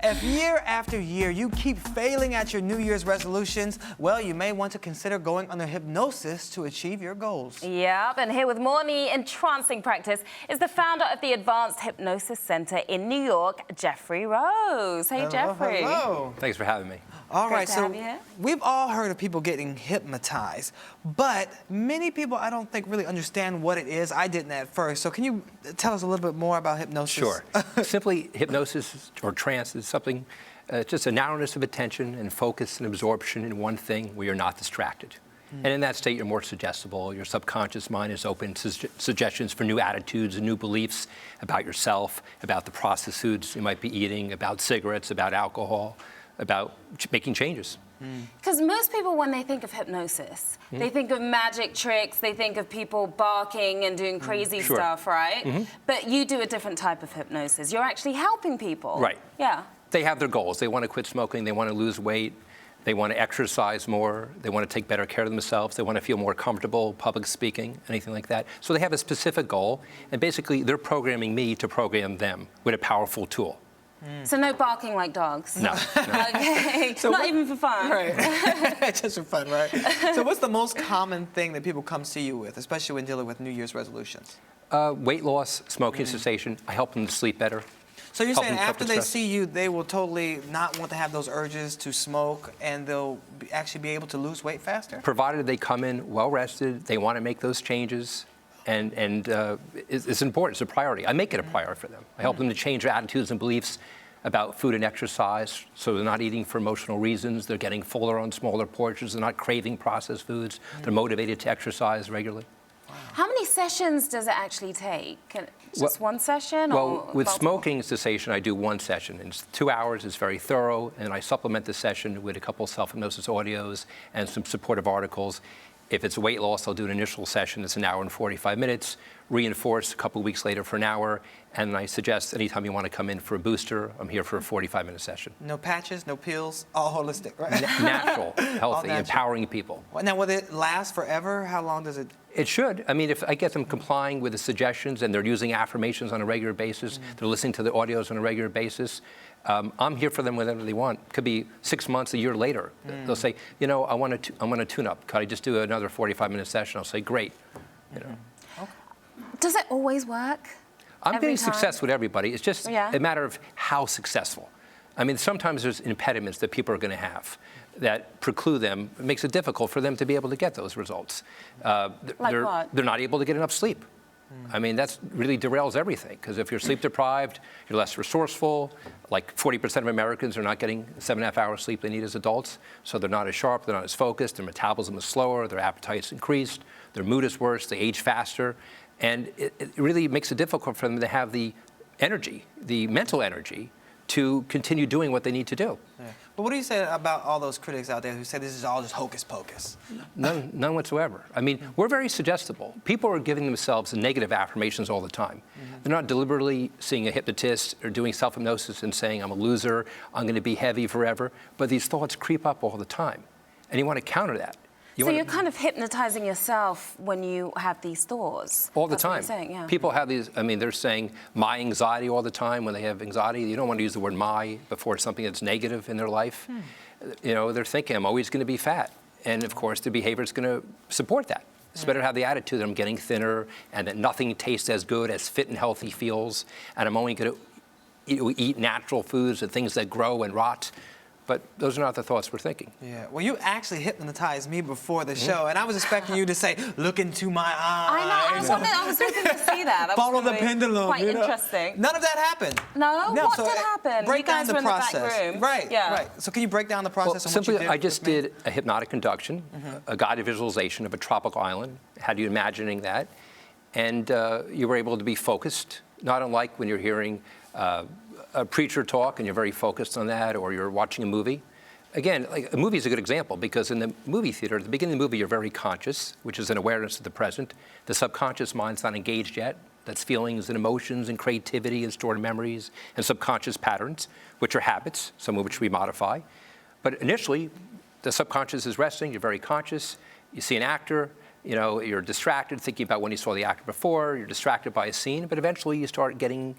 If year after year you keep failing at your New Year's resolutions, well, you may want to consider going under hypnosis to achieve your goals. Yep, and here with more on the entrancing practice is the founder of the Advanced Hypnosis Center in New York, Jeffrey Rose. Hey, Hello, Jeffrey. hello. Thanks for having me. All right, to so have you here. we've all heard of people getting hypnotized, but many people I don't think really understand what it is. I didn't at first. So can you tell us a little bit more about hypnosis? Sure. Simply, hypnosis or trance is something, just a narrowness of attention and focus and absorption in one thing where you're not distracted. And in that state, you're more suggestible. Your subconscious mind is open to suggestions for new attitudes and new beliefs about yourself, about the processed foods you might be eating, about cigarettes, about alcohol, about making changes. Because most people, when they think of hypnosis, they think of magic tricks, they think of people barking and doing crazy Sure. stuff, right? But you do a different type of hypnosis. You're actually helping people. Right. Yeah. They have their goals. They want to quit smoking. They want to lose weight. They want to exercise more. They want to take better care of themselves. They want to feel more comfortable public speaking, anything like that. So they have a specific goal, and basically they're programming me to program them with a powerful tool. So no barking like dogs? No. Okay. So Not what- even for fun? Right. Just for fun, right? So what's the most common thing that people come see you with, especially when dealing with New Year's resolutions? Weight loss, smoking cessation. I help them to sleep better. So you're Help saying them cope after with they stress. see you, they will totally not want to have those urges to smoke, and they'll actually be able to lose weight faster? Provided they come in well rested, they want to make those changes, and it's important. It's a priority. I make it a priority for them. I help them to change their attitudes and beliefs about food and exercise, so they're not eating for emotional reasons. They're getting fuller on smaller portions. They're not craving processed foods. They're motivated to exercise regularly. How many sessions does it actually take? Just one session? Well, or with multiple? smoking cessation, I do one session. It's 2 hours. It's very thorough, and I supplement the session with a couple self-hypnosis audios and some supportive articles. If it's weight loss, I'll do an initial session. It's 1 hour and 45 minutes, reinforce a couple weeks later for an hour, and I suggest anytime you want to come in for a booster, I'm here for a 45-minute session. No patches, no pills, all holistic, right? Natural, healthy, natural. empowering people. Now, will it last forever? How long does it? It should. I mean, if I get them complying with the suggestions and they're using affirmations on a regular basis, they're listening to the audios on a regular basis, I'm here for them whenever they want. Could be 6 months, a year later. They'll say, you know, I want to tune up. Could I just do another 45-minute session? I'll say, great. You know. Does it always work? I'm Every getting time? success with everybody. It's just Yeah. a matter of how successful. I mean, sometimes there's impediments that people are going to have that preclude them. It makes it difficult for them to be able to get those results. Like what? They're not able to get enough sleep. I mean, that really derails everything, because if you're sleep deprived, you're less resourceful. Like 40% of Americans are not getting 7.5 hours sleep they need as adults, so they're not as sharp, they're not as focused, their metabolism is slower, their appetite's increased, their mood is worse, they age faster, and it really makes it difficult for them to have the energy, the mental energy, to continue doing what they need to do. Yeah. But what do you say about all those critics out there who say this is all just hocus pocus? None whatsoever. I mean, we're very suggestible. People are giving themselves negative affirmations all the time. They're not deliberately seeing a hypnotist or doing self-hypnosis and saying, I'm a loser, I'm going to be heavy forever. But these thoughts creep up all the time. And you want to counter that. So you're kind of hypnotizing yourself when you have these thoughts? All the That's what time. you're saying, yeah. People have these, I mean, they're saying my anxiety all the time when they have anxiety. You don't want to use the word my before something that's negative in their life. You know, they're thinking I'm always going to be fat. And of course, the behavior is going to support that. It's better to have the attitude that I'm getting thinner and that nothing tastes as good as fit and healthy feels. And I'm only going to eat natural foods and things that grow and rot. But those are not the thoughts we're thinking. Yeah. Well, you actually hypnotized me before the show, and I was expecting you to say, "Look into my eyes." I was hoping to see that. That was Follow the gonna be pendulum. Quite you know? interesting. None of that happened. No? What so, did happen? Break You guys down the were in the back process. room. Right. Yeah. Right. So can you break down the process? Well, and what simply, you did I just with me? did a hypnotic induction, a guided visualization of a tropical island. Had you imagining that? And you were able to be focused, not unlike when you're hearing a preacher talk and you're very focused on that, or you're watching a movie. Again, like a movie is a good example, because in the movie theater, at the beginning of the movie, you're very conscious, which is an awareness of the present. The subconscious mind's not engaged yet. That's feelings and emotions and creativity and stored memories and subconscious patterns, which are habits, some of which we modify. But initially, the subconscious is resting. You're very conscious. You see an actor. You know, you're distracted, thinking about when you saw the actor before. You're distracted by a scene. But eventually, you start getting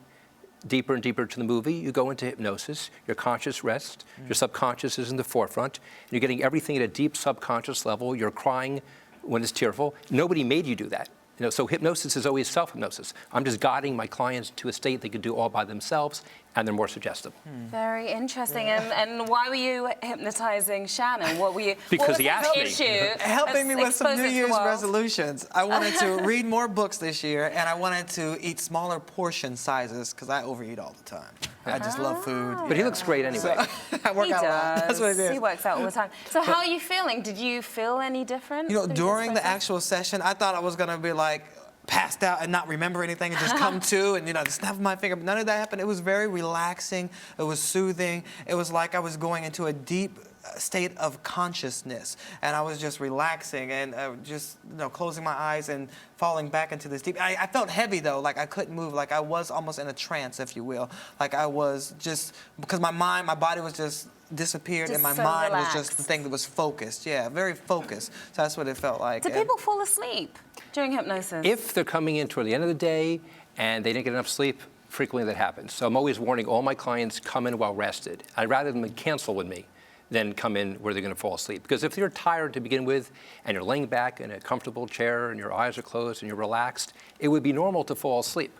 deeper and deeper to the movie, you go into hypnosis, your conscious rests, your subconscious is in the forefront, and you're getting everything at a deep subconscious level. You're crying when it's tearful. Nobody made you do that. So hypnosis is always self-hypnosis. I'm just guiding my clients to a state they can do all by themselves, and they're more suggestible. Very interesting. Yeah. And why were you hypnotizing Shannon? What were you? Because what was he asked me. issue? Helping me with some New Expose it to the Year's world. resolutions. I wanted to read more books this year, and I wanted to eat smaller portion sizes because I overeat all the time. I just love food. But he looks great anyway. I work He out a lot. does. That's what it is. He works out all the time. So how are you feeling? Did you feel any different? You know, through this during the process? actual session, I thought I was going to be like passed out and not remember anything and just come to and, the snap of my finger. But none of that happened. It was very relaxing. It was soothing. It was like I was going into a deep state of consciousness, and I was just relaxing and just closing my eyes and falling back into this deep. I felt heavy though, like I couldn't move, like I was almost in a trance, if you will. Like I was just, because my body was just disappeared, Just and my so mind was relaxed. just the thing that was focused. Yeah, very focused. So that's what it felt like. Do And- people fall asleep during hypnosis? If they're coming in toward the end of the day and they didn't get enough sleep, frequently that happens. So I'm always warning all my clients, come in well rested. I'd rather them cancel with me than come in where they're going to fall asleep. Because if you're tired to begin with and you're laying back in a comfortable chair and your eyes are closed and you're relaxed, it would be normal to fall asleep.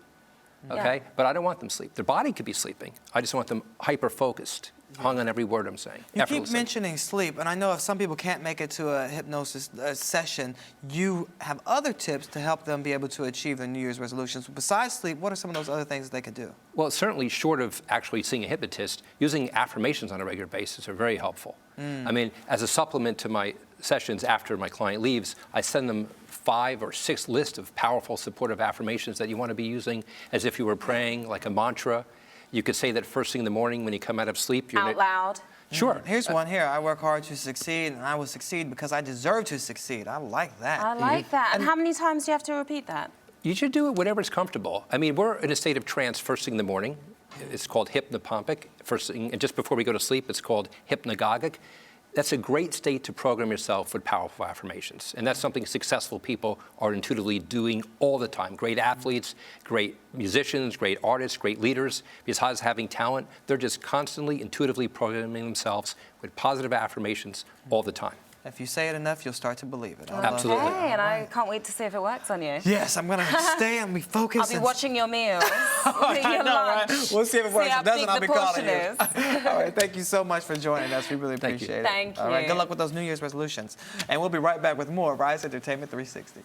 Okay? Yeah. But I don't want them sleep. Their body could be sleeping. I just want them hyper-focused, hung on every word I'm saying. You keep effortlessly. mentioning sleep, and I know if some people can't make it to a hypnosis session, you have other tips to help them be able to achieve their New Year's resolutions. Besides sleep, what are some of those other things they could do? Well, certainly short of actually seeing a hypnotist, using affirmations on a regular basis are very helpful. I mean, as a supplement to my sessions after my client leaves, I send them 5 or 6 lists of powerful supportive affirmations that you want to be using as if you were praying, like a mantra. You could say that first thing in the morning when you come out of sleep. You're Out loud? Sure. Here's one here. I work hard to succeed, and I will succeed because I deserve to succeed. I like that. I like that. And how many times do you have to repeat that? You should do it whenever's comfortable. I mean, we're in a state of trance first thing in the morning. It's called hypnopompic. First thing, and just before we go to sleep, it's called hypnagogic. That's a great state to program yourself with powerful affirmations. And that's something successful people are intuitively doing all the time. Great athletes, great musicians, great artists, great leaders. Besides having talent, they're just constantly intuitively programming themselves with positive affirmations all the time. If you say it enough, you'll start to believe it. I love Absolutely. that. Okay, and I can't wait to see if it works on you. Yes, I'm going to stay and be focused. I'll be and- watching your meals. I your know, lunch. right? We'll see if it works. See how If it doesn't, big I'll the be calling you. portion All right, thank you so much for joining us. We really Thank you. appreciate it. Thank All right, you. good luck with those New Year's resolutions. And we'll be right back with more Rise Entertainment 360.